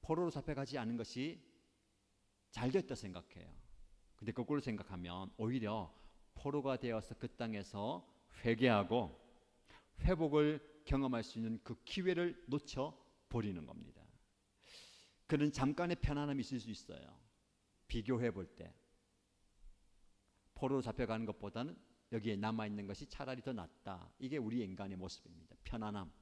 포로로 잡혀가지 않은 것이 잘됐다 생각해요. 근데 거꾸로 생각하면 오히려 포로가 되어서 그 땅에서 회개하고 회복을 경험할 수 있는 그 기회를 놓쳐버리는 겁니다. 그런 잠깐의 편안함이 있을 수 있어요. 비교해 볼 때 포로로 잡혀가는 것보다는 여기에 남아있는 것이 차라리 더 낫다. 이게 우리 인간의 모습입니다. 편안함.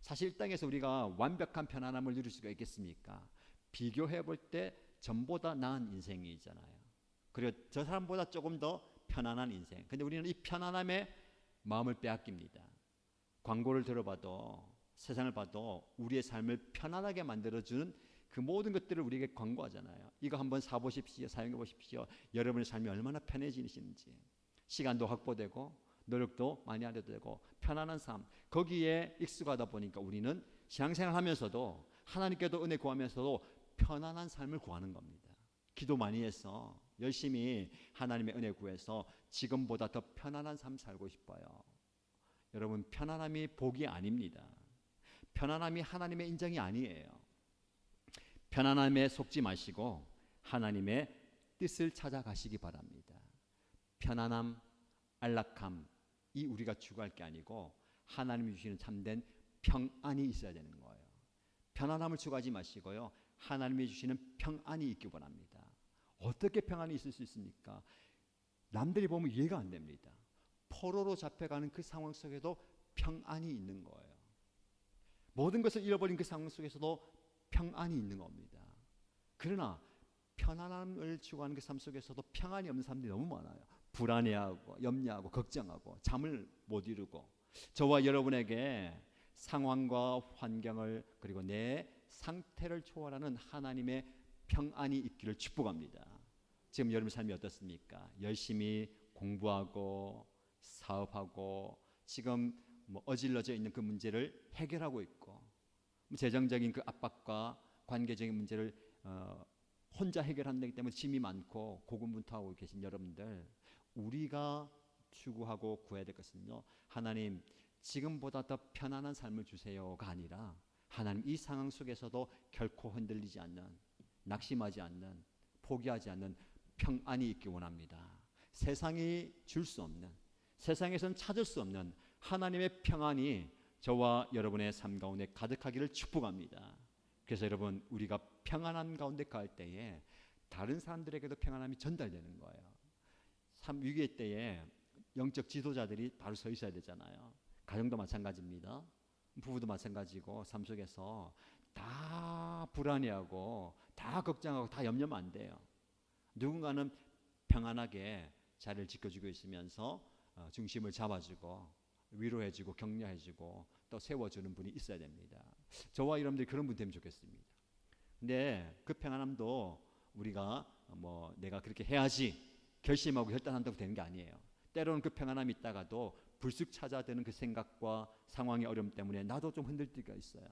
사실 이 땅에서 우리가 완벽한 편안함을 누릴 수가 있겠습니까? 비교해 볼 때 전보다 나은 인생이잖아요. 그리고 저 사람보다 조금 더 편안한 인생. 근데 우리는 이 편안함에 마음을 빼앗깁니다. 광고를 들어봐도, 세상을 봐도 우리의 삶을 편안하게 만들어주는 그 모든 것들을 우리에게 광고하잖아요. 이거 한번 사보십시오. 사용해 보십시오. 여러분의 삶이 얼마나 편해지시는지. 시간도 확보되고 노력도 많이 안 해도 되고 편안한 삶, 거기에 익숙하다 보니까 우리는 신앙생활 하면서도 하나님께도 은혜 구하면서도 편안한 삶을 구하는 겁니다. 기도 많이 해서 열심히 하나님의 은혜 구해서 지금보다 더 편안한 삶 살고 싶어요. 여러분, 편안함이 복이 아닙니다. 편안함이 하나님의 인정이 아니에요. 편안함에 속지 마시고 하나님의 뜻을 찾아가시기 바랍니다. 편안함, 안락함, 이 우리가 추구할 게 아니고 하나님이 주시는 참된 평안이 있어야 되는 거예요. 편안함을 추구하지 마시고요, 하나님이 주시는 평안이 있기 바랍니다. 어떻게 평안이 있을 수 있습니까? 남들이 보면 이해가 안 됩니다. 포로로 잡혀가는 그 상황 속에도 평안이 있는 거예요. 모든 것을 잃어버린 그 상황 속에서도 평안이 있는 겁니다. 그러나 편안함을 추구하는 그 삶 속에서도 평안이 없는 사람들이 너무 많아요. 불안해하고 염려하고 걱정하고 잠을 못 이루고, 저와 여러분에게 상황과 환경을 그리고 내 상태를 초월하는 하나님의 평안이 있기를 축복합니다. 지금 여러분 삶이 어떻습니까? 열심히 공부하고 사업하고 지금 어질러져 있는 그 문제를 해결하고 있고, 재정적인 그 압박과 관계적인 문제를 혼자 해결한다기 때문에 짐이 많고 고군분투하고 계신 여러분들, 우리가 추구하고 구해야 될 것은요, 하나님 지금보다 더 편안한 삶을 주세요가 아니라 하나님 이 상황 속에서도 결코 흔들리지 않는, 낙심하지 않는, 포기하지 않는 평안이 있기 원합니다. 세상이 줄 수 없는, 세상에서는 찾을 수 없는 하나님의 평안이 저와 여러분의 삶 가운데 가득하기를 축복합니다. 그래서 여러분, 우리가 평안한 가운데 갈 때에 다른 사람들에게도 평안함이 전달되는 거예요. 참 위기의 때에 영적 지도자들이 바로 서 있어야 되잖아요. 가정도 마찬가지입니다. 부부도 마찬가지고, 삶 속에서 다 불안해하고 다 걱정하고 다 염려하면 안 돼요. 누군가는 평안하게 자리를 지켜주고 있으면서 중심을 잡아주고 위로해주고 격려해주고 또 세워주는 분이 있어야 됩니다. 저와 여러분들이 그런 분 되면 좋겠습니다. 근데 그 평안함도 우리가 내가 그렇게 해야지 결심하고 결단한다고 되는 게 아니에요. 때로는 그 평안함이 있다가도 불쑥 찾아드는 그 생각과 상황의 어려움 때문에 나도 좀 흔들 때가 있어요.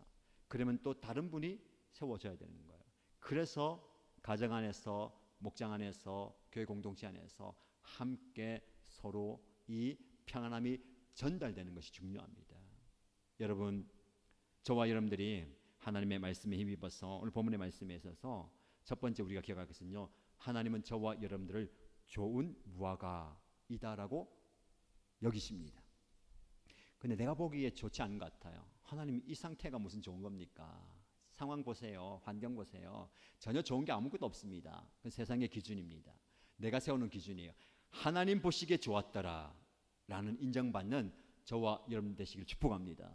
그러면 또 다른 분이 세워줘야 되는 거예요. 그래서 가정 안에서, 목장 안에서, 교회 공동체 안에서 함께 서로 이 평안함이 전달되는 것이 중요합니다. 여러분, 저와 여러분들이 하나님의 말씀에 힘입어서 오늘 본문의 말씀에 있어서 첫 번째 우리가 기억할 것은요, 하나님은 저와 여러분들을 좋은 무화과이다라고 여기십니다. 근데 내가 보기에 좋지 않은 것 같아요. 하나님, 이 상태가 무슨 좋은 겁니까? 상황 보세요. 환경 보세요. 전혀 좋은 게 아무것도 없습니다. 그건 세상의 기준입니다. 내가 세우는 기준이에요. 하나님 보시기에 좋았더라 라는 인정받는 저와 여러분 되시길 축복합니다.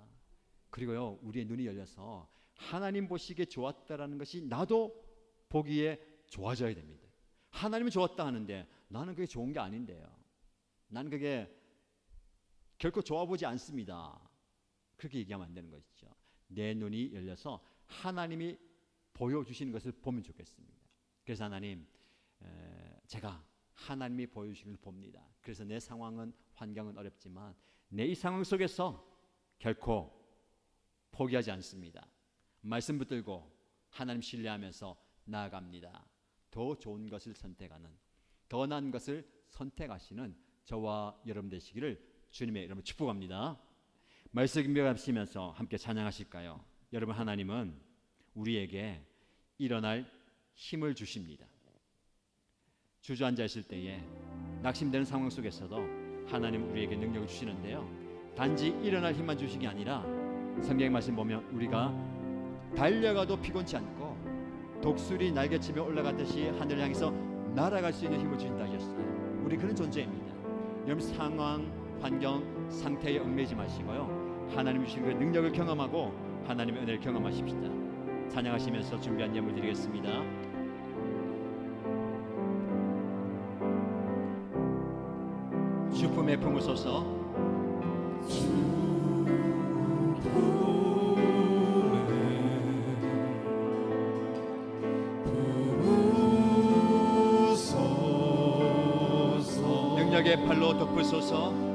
그리고요, 우리의 눈이 열려서 하나님 보시기에 좋았다라는 것이 나도 보기에 좋아져야 됩니다. 하나님은 좋았다 하는데 나는 그게 좋은 게 아닌데요. 나는 그게 결코 좋아 보지 않습니다. 그렇게 얘기하면 안 되는 것이죠. 내 눈이 열려서 하나님이 보여주시는 것을 보면 좋겠습니다. 그래서 하나님, 제가 하나님이 보여주시는 걸 봅니다. 그래서 내 상황은, 환경은 어렵지만 내 이 상황 속에서 결코 포기하지 않습니다. 말씀 붙들고 하나님 신뢰하면서 나아갑니다. 더 좋은 것을 선택하는, 더 나은 것을 선택하시는 저와 여러분 되시기를 주님의 이름으로 축복합니다. 말씀 준비하시면서 함께 찬양하실까요? 여러분, 하나님은 우리에게 일어날 힘을 주십니다. 주저앉아 있을 때에 낙심되는 상황 속에서도 하나님은 우리에게 능력을 주시는데요, 단지 일어날 힘만 주시는 게 아니라 성경 말씀 보면 우리가 달려가도 피곤치 않고 독수리 날개치며 올라가듯이 하늘을 향해서 날아갈 수 있는 힘을 주신다 하셨어요. 우리 그런 존재입니다. 여러분, 상황, 환경, 상태에 얽매이지 마시고요, 하나님 주신 그 능력을 경험하고 하나님의 은혜를 경험하십시다. 찬양하시면서 준비한 예물 드리겠습니다. 주 품에 품으소서. 능력의 팔로 덮으소서.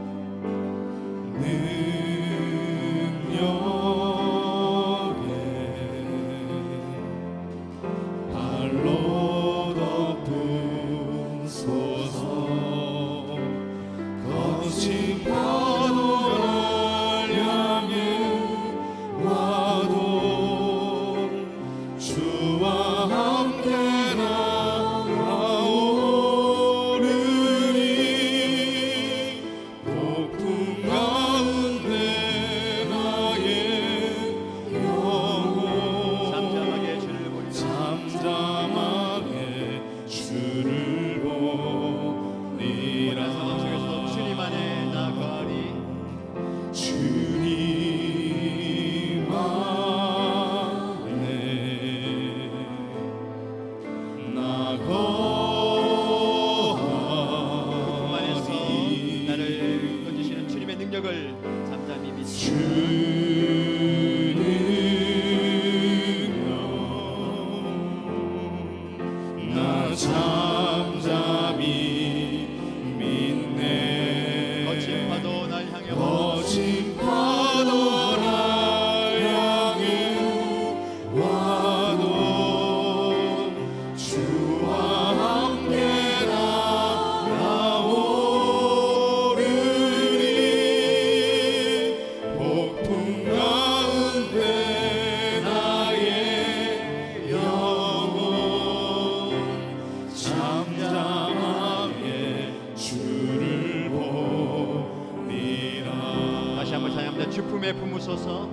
주 품에 품으소서.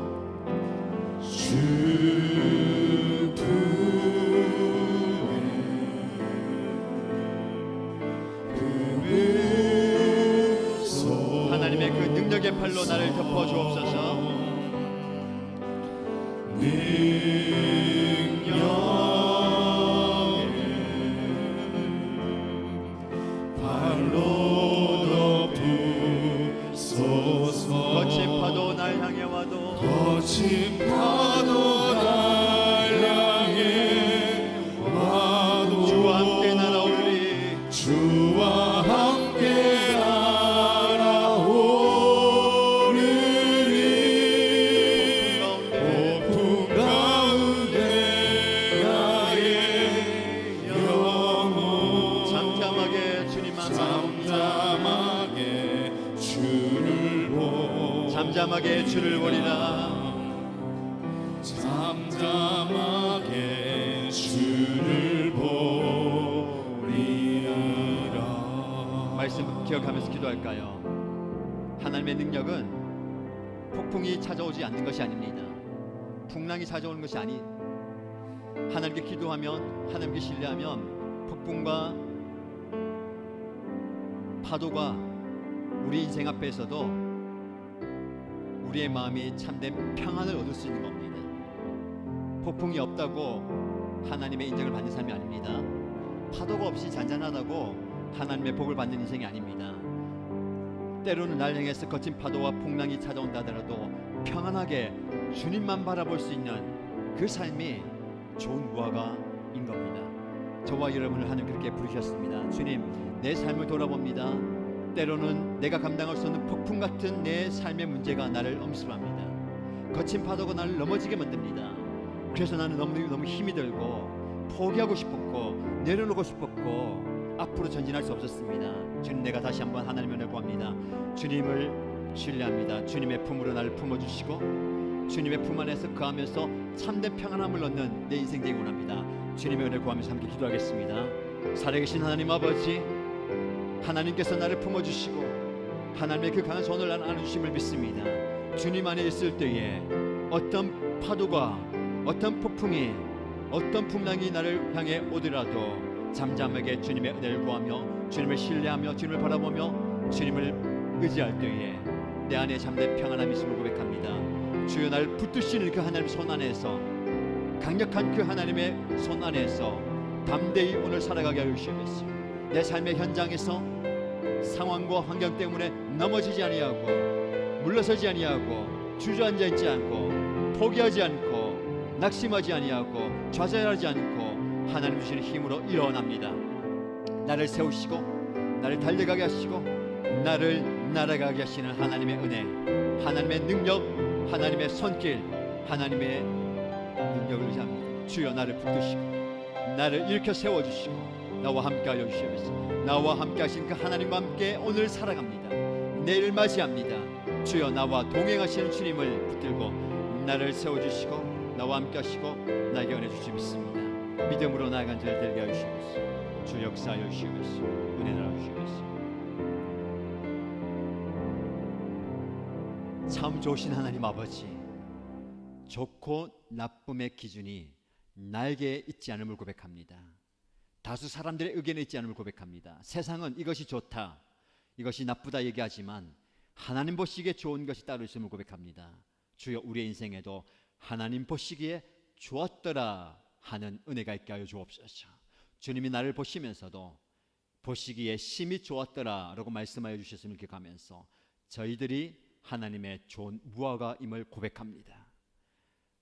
하나님의 그 능력의 팔로 나를 덮어 주옵소서. 거친 파도 날 향해 와도 거친 파도 날 향해 와도 주와 함께 날아오르리 주와 함께 날아오르리 폭풍 가운데 나의 영혼 잠잠하게 주님만 잠잠하게 주를 보 잠잠하게 주를 보리라. 잠잠하게 주를 보리라. 말씀 기억하면서 기도할까요? 하나님의 능력은 폭풍이 찾아오지 않는 것이 아닙니다. 풍랑이 찾아오는 것이 아니. 하나님께 기도하면, 하나님께 신뢰하면 폭풍과 파도가 우리 인생 앞에서도 우리의 마음이 참된 평안을 얻을 수 있는 겁니다. 폭풍이 없다고 하나님의 인정을 받는 삶이 아닙니다. 파도가 없이 잔잔하다고 하나님의 복을 받는 인생이 아닙니다. 때로는 날 향해서 거친 파도와 풍랑이 찾아온다 하더라도 평안하게 주님만 바라볼 수 있는 그 삶이 좋은 무화과인 겁니다. 저와 여러분을 하나님 그렇게 부르셨습니다. 주님, 내 삶을 돌아봅니다. 때로는 내가 감당할 수 없는 폭풍 같은 내 삶의 문제가 나를 엄습합니다. 거친 파도가 나를 넘어지게 만듭니다. 그래서 나는 너무 힘이 들고 포기하고 싶었고 내려놓고 싶었고 앞으로 전진할 수 없었습니다. 주님, 내가 다시 한번 하나님의 은혜를 구합니다. 주님을 신뢰합니다. 주님의 품으로 나를 품어주시고 주님의 품 안에서 거하면서 참된 평안함을 얻는 내 인생 되기 원합니다. 주님의 은혜를 구하면서 함께 기도하겠습니다. 살아계신 하나님 아버지, 하나님께서 나를 품어주시고 하나님의 그 강한 손을 나는 안아주심을 믿습니다. 주님 안에 있을 때에 어떤 파도가, 어떤 폭풍이, 어떤 풍랑이 나를 향해 오더라도 잠잠하게 주님의 은혜를 구하며 주님을 신뢰하며 주님을 바라보며 주님을 의지할 때에 내 안에 참된 평안함이 있음을 고백합니다. 주여, 나를 붙드시는 그 하나님의 손 안에서, 강력한 그 하나님의 손 안에서 담대히 오늘 살아가게 하여 주시옵소서. 내 삶의 현장에서 상황과 환경 때문에 넘어지지 아니하고 물러서지 아니하고 주저앉아 있지 않고 포기하지 않고 낙심하지 아니하고 좌절하지 않고 하나님 주시는 힘으로 일어납니다. 나를 세우시고 나를 달려가게 하시고 나를 날아가게 하시는 하나님의 은혜, 하나님의 능력, 하나님의 손길, 하나님의 능력을 의지합니다. 주여 나를 붙드시고 나를 일으켜 세워주시고 나와 함께하여 주시옵소서. 나와 함께 하신 그 하나님과 함께 오늘 살아갑니다. 내일 맞이합니다. 주여 나와 동행하시는 주님을 붙들고 나를 세워주시고 나와 함께 하시고 나에게 은혜 주시 믿습니다. 믿음으로 나아간 저를 되게 하여 주시옵소서. 주 역사하여 주시옵소서. 은혜 나눠 주시옵소서. 참 좋으신 하나님 아버지, 좋고 나쁨의 기준이 나에게 있지 않음을 고백합니다. 다수 사람들의 의견에 있지 않음을 고백합니다. 세상은 이것이 좋다, 이것이 나쁘다 얘기하지만 하나님 보시기에 좋은 것이 따로 있음을 고백합니다. 주여 우리의 인생에도 하나님 보시기에 좋았더라 하는 은혜가 있게 하여 주옵소서. 주님이 나를 보시면서도 보시기에 심히 좋았더라 라고 말씀하여 주셨음을 기억하면서 저희들이 하나님의 좋은 무화과임을 고백합니다.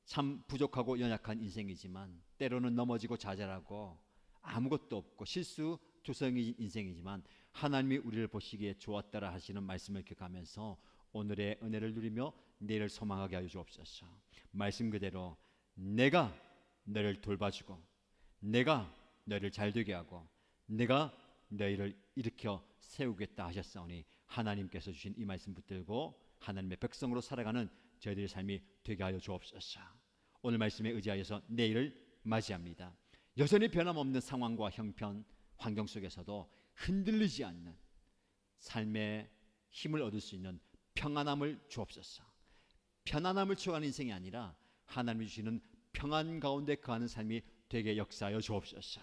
참 부족하고 연약한 인생이지만 때로는 넘어지고 좌절하고 아무것도 없고 실수조성인 인생이지만 하나님이 우리를 보시기에 좋았더라 하시는 말씀을 기억하면서 오늘의 은혜를 누리며 내일을 소망하게 하여 주옵소서. 말씀 그대로 내가 너를 돌봐주고 내가 너를 잘되게 하고 내가 너희를 일으켜 세우겠다 하셨사오니 하나님께서 주신 이 말씀 붙들고 하나님의 백성으로 살아가는 저희들의 삶이 되게 하여 주옵소서. 오늘 말씀에 의지하여서 내일을 맞이합니다. 여전히 변함없는 상황과 형편, 환경 속에서도 흔들리지 않는 삶의 힘을 얻을 수 있는 평안함을 주옵소서. 편안함을 추구하는 인생이 아니라 하나님이 주시는 평안 가운데 거하는 삶이 되게 역사하여 주옵소서.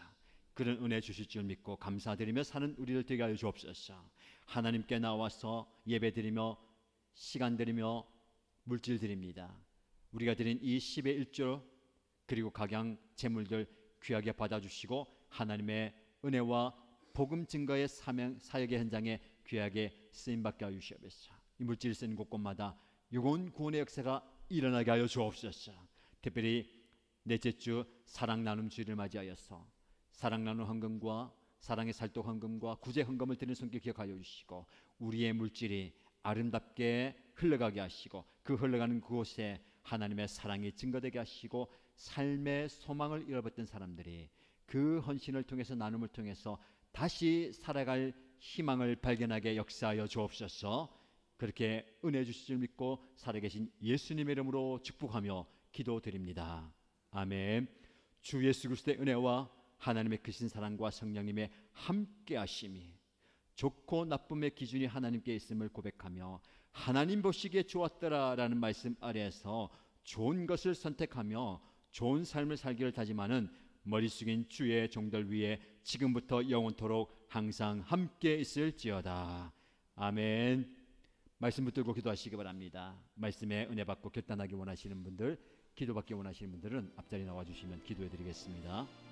그런 은혜 주실 줄 믿고 감사드리며 사는 우리를 되게 하여 주옵소서. 하나님께 나와서 예배드리며 시간 드리며 물질 드립니다. 우리가 드린 이 10의 1조 그리고 각양 재물들 귀하게 받아주시고 하나님의 은혜와 복음 증거의 사역의 현장에 귀하게 쓰임받게 하여 주시옵소서. 이 물질을 쓰는 곳곳마다 영혼 구원의 역사가 일어나게 하여 주옵소서. 특별히 넷째 주 사랑 나눔 주일을 맞이하여서 사랑 나눔 헌금과 사랑의 살독 헌금과 구제 헌금을 드리는 손길 기억하여 주시고 우리의 물질이 아름답게 흘러가게 하시고 그 흘러가는 그곳에 하나님의 사랑이 증거되게 하시고 삶의 소망을 잃어버렸던 사람들이 그 헌신을 통해서 나눔을 통해서 다시 살아갈 희망을 발견하게 역사하여 주옵소서. 그렇게 은혜 주실 줄 믿고 살아계신 예수님의 이름으로 축복하며 기도드립니다. 아멘. 주 예수 그리스도의 은혜와 하나님의 크신 사랑과 성령님의 함께 하심이 좋고 나쁨의 기준이 하나님께 있음을 고백하며 하나님 보시기에 좋았더라라는 말씀 아래에서 좋은 것을 선택하며 좋은 삶을 살기를 다짐하는 머리 숙인 주의 종들 위에 지금부터 영원토록 항상 함께 있을지어다. 아멘. 말씀 붙들고 기도하시기 바랍니다. 말씀에 은혜 받고 결단하기 원하시는 분들, 기도받기 원하시는 분들은 앞자리 나와주시면 기도해 드리겠습니다.